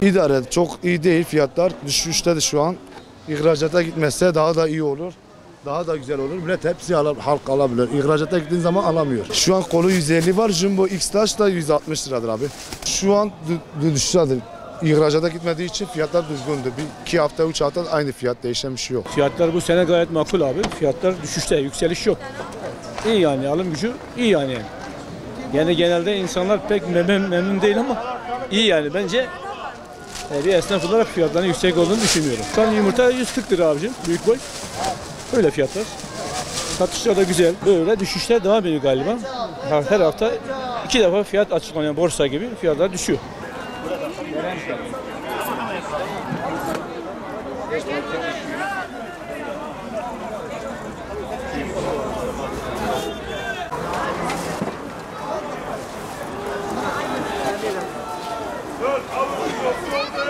İdare çok iyi değil, fiyatlar düşüştedir şu an. İhracata gitmezse daha da iyi olur. Daha da güzel olur. Millet hepsi halk alabilir. İhracata gittiğin zaman alamıyor. Şu an kolu 150 var. Jumbo X-Large da 160 liradır abi. Şu an düşüştedir. İhracata gitmediği için fiyatlar düzgündür. 2 hafta 3 hafta aynı fiyat, değişen bir şey yok. Fiyatlar bu sene gayet makul abi. Fiyatlar düşüşte, yükseliş yok. İyi yani, alım gücü iyi yani. Yani genelde insanlar pek memnun değil ama iyi yani. Bence bir esnaf olarak fiyatların yüksek olduğunu düşünmüyorum. Şu an yumurta 140 lira abicim, büyük boy. Öyle fiyatlar. Satışlar da güzel. Böyle düşüşler devam ediyor galiba. Her hafta 2 defa fiyat açıklanıyor, borsa gibi fiyatlar düşüyor. Dört,